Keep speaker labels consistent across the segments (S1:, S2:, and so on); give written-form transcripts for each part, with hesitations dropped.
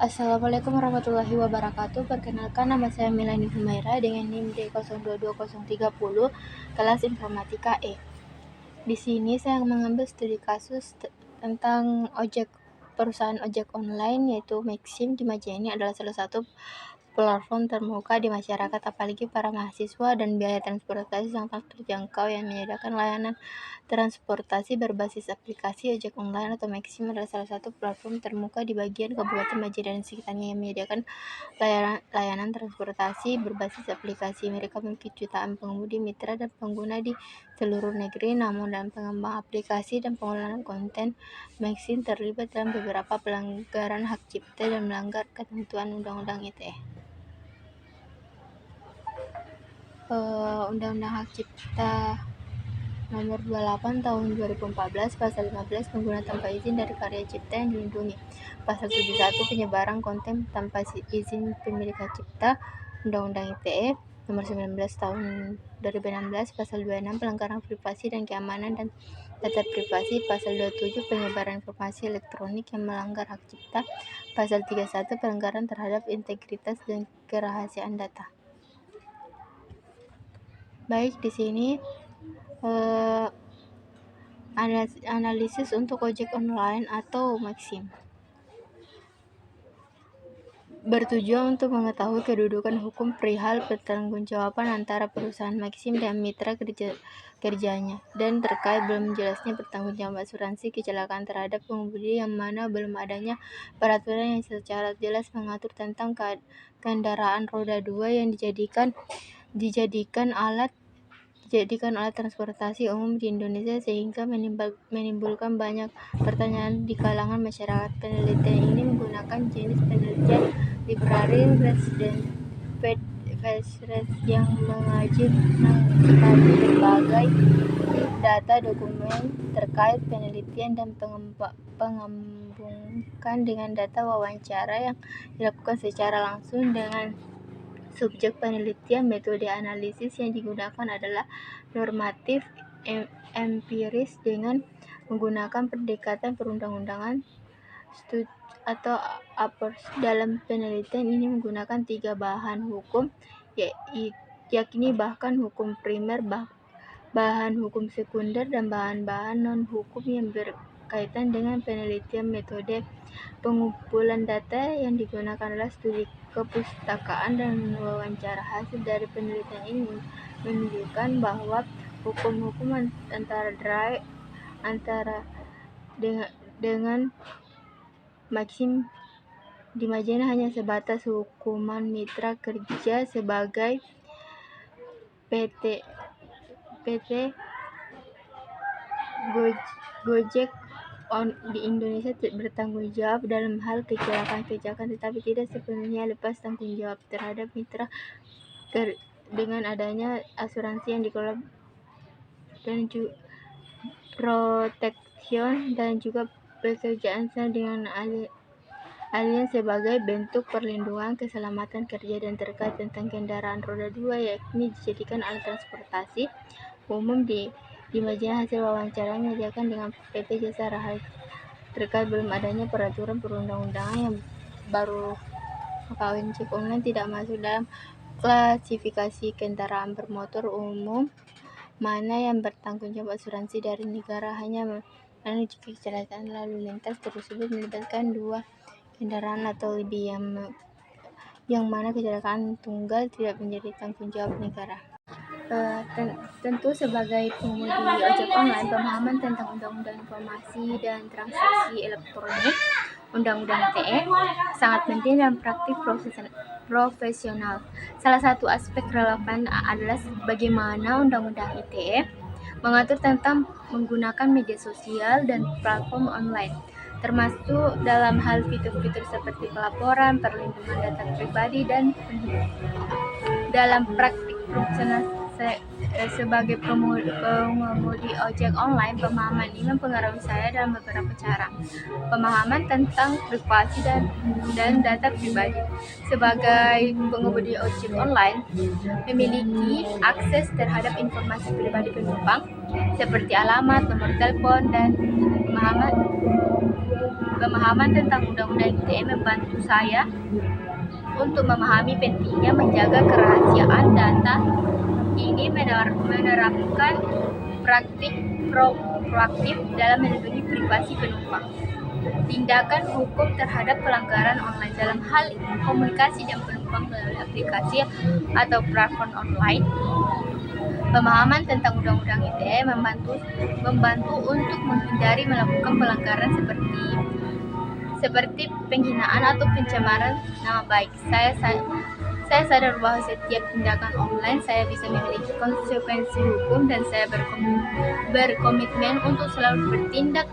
S1: Assalamualaikum warahmatullahi wabarakatuh. Perkenalkan, nama saya Milani Humaira dengan NIM D022030, kelas Informatika E. Di sini saya mengambil studi kasus tentang perusahaan ojek online, yaitu Maxim. Di Maja ini adalah salah satu platform terbuka di masyarakat, apalagi para mahasiswa, dan biaya transportasi sangat terjangkau yang menyediakan layanan transportasi berbasis aplikasi ojek online atau Maxim adalah salah satu platform terbuka di bagian Kabupaten Maja dan sekitarnya yang menyediakan layanan transportasi berbasis aplikasi. Mereka memiliki jutaan pengemudi, mitra, dan pengguna di seluruh negeri. Namun dalam pengembang aplikasi dan pengelolaan konten, Maxim terlibat dalam beberapa pelanggaran hak cipta dan melanggar ketentuan Undang-Undang ITE. Undang-Undang Hak Cipta Nomor 28 Tahun 2014, Pasal 15, pengguna tanpa izin dari karya cipta yang dilindungi. Pasal 71, penyebaran konten tanpa izin pemilik hak cipta. Undang-Undang ITE Nomor 19 Tahun 2016, Pasal 26, pelanggaran privasi dan keamanan dan data privasi. Pasal 27, penyebaran informasi elektronik yang melanggar hak cipta. Pasal 31, pelanggaran terhadap integritas dan kerahasiaan data. Baik, di sini analisis untuk ojek online atau Maxim. Bertujuan untuk mengetahui kedudukan hukum perihal pertanggungjawaban antara perusahaan Maxim dan mitra kerjanya, dan terkait belum jelasnya pertanggungjawaban asuransi kecelakaan terhadap pengemudi, yang mana belum adanya peraturan yang secara jelas mengatur tentang kendaraan roda 2 yang dijadikan alat transportasi umum di Indonesia, sehingga menimbulkan banyak pertanyaan di kalangan masyarakat. Penelitian ini menggunakan jenis penelitian library research yang mengaji berbagai data dokumen terkait penelitian dan penggabungkan dengan data wawancara yang dilakukan secara langsung dengan subjek penelitian. Metode analisis yang digunakan adalah normatif empiris dengan menggunakan pendekatan perundang-undangan atau approach. Dalam penelitian ini menggunakan 3 bahan hukum, yakni bahan hukum primer, bahan hukum sekunder, dan bahan-bahan non-hukum yang berkaitan dengan penelitian. Metode pengumpulan data yang digunakan adalah studi kepustakaan dan wawancara. Hasil dari penelitian ini menunjukkan bahwa hukum antara dengan Maxim di Majena hanya sebatas hukuman mitra kerja sebagai PT Gojek di Indonesia bertanggung jawab dalam hal kecelakaan, tetapi tidak sepenuhnya lepas tanggung jawab terhadap mitra dengan adanya asuransi yang dikelola dan juga protection dan juga pekerjaan sama dengan alien sebagai bentuk perlindungan keselamatan kerja. Dan terkait tentang kendaraan roda 2, yakni dijadikan alat transportasi umum di Majena, hasil wawancara menyediakan dengan PT Jasa Raharja terkait belum adanya peraturan perundang-undangan yang baru, maka ojek online tidak masuk dalam klasifikasi kendaraan bermotor umum mana yang bertanggung jawab asuransi dari negara, hanya jika kecelakaan lalu lintas tersebut melibatkan 2 kendaraan atau lebih, yang mana kecelakaan tunggal tidak menjadi tanggung jawab negara. Tentu sebagai pengemudi ojek online, pemahaman tentang Undang-Undang Informasi dan Transaksi Elektronik Undang-Undang ITE sangat penting dalam praktik profesional. Salah satu aspek relevan adalah bagaimana Undang-Undang ITE mengatur tentang menggunakan media sosial dan platform online, termasuk dalam hal fitur-fitur seperti pelaporan, perlindungan data pribadi, dan dalam praktik profesional sebagai pengemudi ojek online. Pemahaman ini mempengaruhi saya dalam beberapa cara. Pemahaman tentang privasi dan data pribadi. Sebagai pengemudi ojek online, memiliki akses terhadap informasi pribadi penumpang seperti alamat, nomor telepon, dan Pemahaman tentang Undang-Undang ITE membantu saya untuk memahami pentingnya menjaga kerahasiaan data. Ini menerapkan praktik proaktif dalam melindungi privasi penumpang. Tindakan hukum terhadap pelanggaran online dalam hal komunikasi dan penumpang melalui aplikasi atau platform online. Pemahaman tentang Undang-Undang ITE membantu untuk menghindari melakukan pelanggaran seperti penghinaan atau pencemaran nama baik. Saya sadar bahwa setiap tindakan online saya bisa memiliki konsekuensi hukum, dan saya berkomitmen untuk selalu bertindak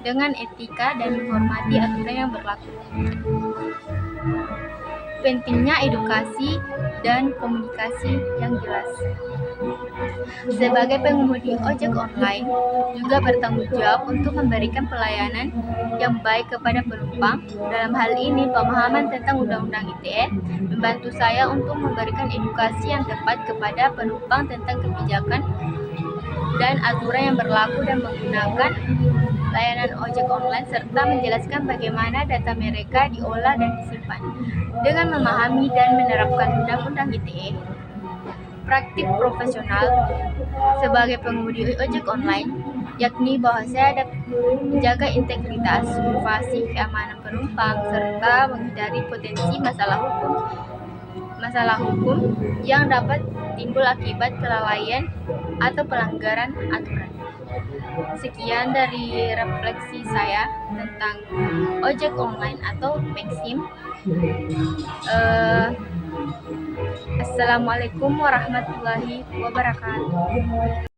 S1: dengan etika dan menghormati aturan yang berlaku. Pentingnya edukasi dan komunikasi yang jelas. Sebagai pengemudi ojek online, juga bertanggung jawab untuk memberikan pelayanan yang baik kepada penumpang. Dalam hal ini, pemahaman tentang Undang-Undang ITE membantu saya untuk memberikan edukasi yang tepat kepada penumpang tentang kebijakan dan aturan yang berlaku dan menggunakan layanan ojek online, serta menjelaskan bagaimana data mereka diolah dan disimpan. Dengan memahami dan menerapkan Undang-Undang ITE, praktik profesional sebagai pengemudi ojek online, yakni bahwa saya dapat menjaga integritas, privasi, keamanan penumpang, serta menghindari potensi masalah hukum yang dapat timbul akibat kelalaian atau pelanggaran aturan. Sekian dari refleksi saya tentang ojek online atau Maxim. Assalamualaikum warahmatullahi wabarakatuh.